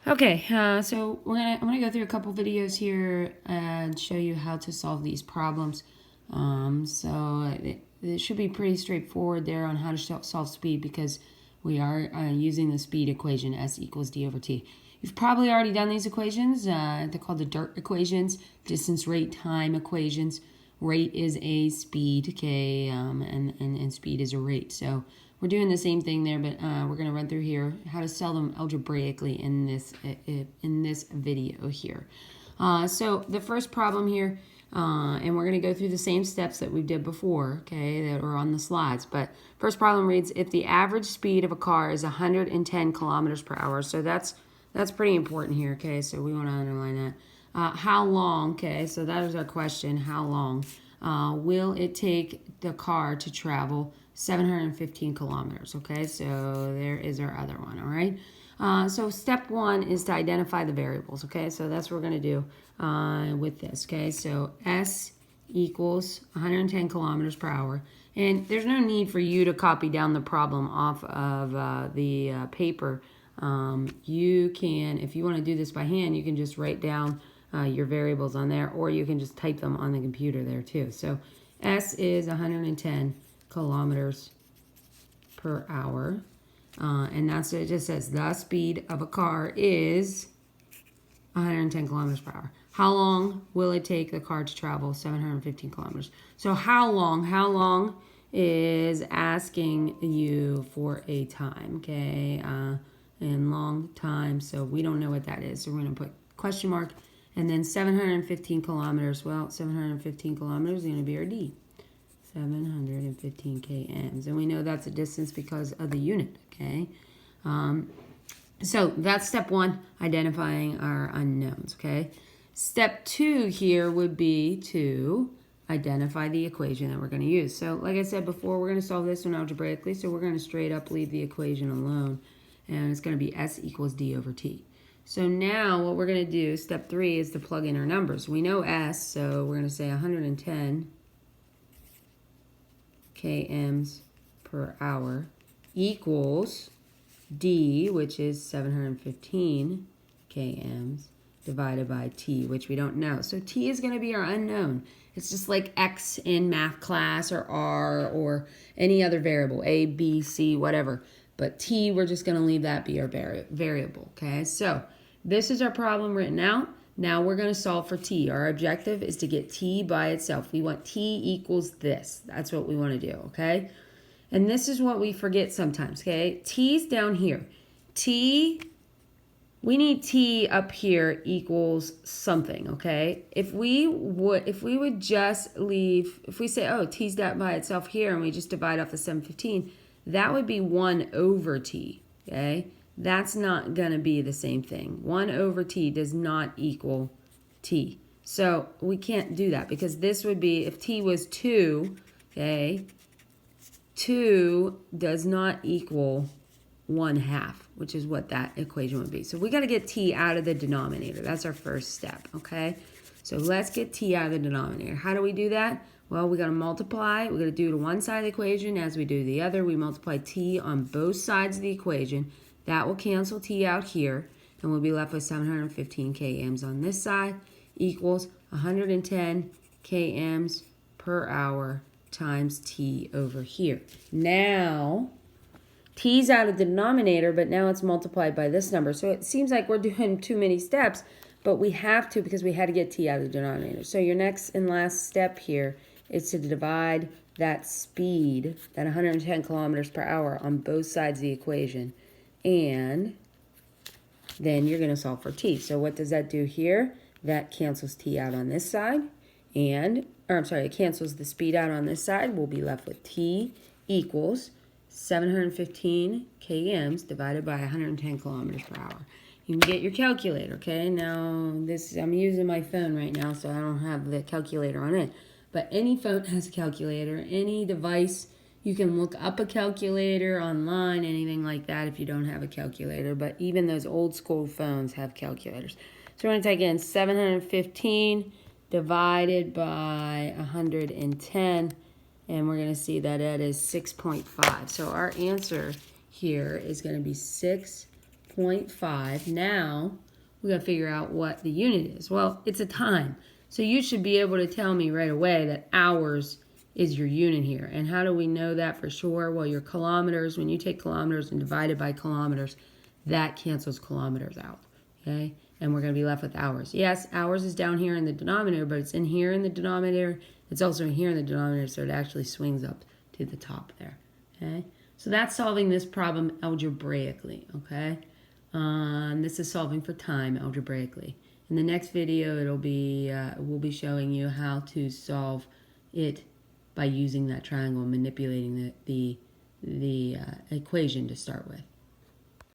Okay, so I'm gonna go through a couple videos here and show you how to solve these problems. It should be pretty straightforward there on how to solve speed, because we are using the speed equation, S equals d over t. You've probably already done these equations. They're called the DIRT equations, distance, rate, time equations. Rate is a speed, okay, and speed is a rate. So we're doing the same thing there, but we're going to run through here how to solve them algebraically in this video here. So the first problem here, and we're going to go through the same steps that we did before, okay, that are on the slides. But first problem reads, if the average speed of a car is 110 kilometers per hour. So that's pretty important here, okay, so we want to underline that. How long, okay, so that is our question, how long will it take the car to travel 715 kilometers, okay? So there is our other one, all right? So step one is to identify the variables, okay? So that's what we're going to do with this, okay? So S equals 110 kilometers per hour. And there's no need for you to copy down the problem off of the paper. You can, if you want to do this by hand, you can just write down your variables on there, or you can just type them on the computer there too. So S is 110 kilometers per hour, and that's what it just says. The speed of a car is 110 kilometers per hour. How long will it take the car to travel 715 kilometers? So how long is asking you for a time, okay? And long time, so we don't know what that is. So we're going to put question mark, and then 715 kilometers. Well, 715 kilometers is going to be our D. 715 kms, and we know that's a distance because of the unit, okay? So that's step one, identifying our unknowns, okay? Step two here would be to identify the equation that we're going to use. So like I said before, we're going to solve this one algebraically, so we're going to straight up leave the equation alone, and it's going to be S equals D over T. So now what we're going to do, step three, is to plug in our numbers. We know S, so we're going to say 110 kms per hour equals D, which is 715 kms, divided by T, which we don't know. So T is going to be our unknown. It's just like X in math class, or R, or any other variable, A, B, C, whatever. But T, we're just going to leave that be our variable, okay? So this is our problem written out. Now we're going to solve for T. Our objective is to get T by itself. We want T equals this. That's what we want to do, okay? And this is what we forget sometimes, okay? T's down here. T, we need T up here equals something, okay? If we would just leave, if we say, oh, T's down by itself here, and we just divide off the 715, that would be 1 over T, okay? That's not going to be the same thing. 1 over T does not equal T. So we can't do that, because this would be, if T was 2, okay, 2 does not equal 1/2, which is what that equation would be. So we got to get T out of the denominator. That's our first step, okay? So let's get T out of the denominator. How do we do that? Well, we got to multiply. We're going to do to one side of the equation as we do the other. We multiply T on both sides of the equation. That will cancel T out here, and we'll be left with 715 kms on this side equals 110 kms per hour times T over here. Now, T's out of the denominator, but now it's multiplied by this number. So it seems like we're doing too many steps, but we have to, because we had to get T out of the denominator. So your next and last step here is to divide that speed, that 110 kilometers per hour, on both sides of the equation. And then you're going to solve for T. So what does that do here? That cancels T out on this side. It cancels the speed out on this side. We'll be left with T equals 715 kms divided by 110 kilometers per hour. You can get your calculator, okay? Now, I'm using my phone right now, so I don't have the calculator on it. But any phone has a calculator. Any device, you can look up a calculator online, anything like that, if you don't have a calculator. But even those old school phones have calculators. So we're going to take in 715 divided by 110, and we're going to see that that is 6.5. So our answer here is going to be 6.5 0.5. Now we got to figure out what the unit is. Well, it's a time. So you should be able to tell me right away that hours is your unit here. And how do we know that for sure? Well, your kilometers, when you take kilometers and divide it by kilometers, that cancels kilometers out, okay? And we're going to be left with hours. Yes, hours is down here in the denominator, but it's in here in the denominator. It's also in here in the denominator, so it actually swings up to the top there, okay? So that's solving this problem algebraically, okay? This is solving for time algebraically. In the next video, we'll be showing you how to solve it by using that triangle and manipulating the equation to start with.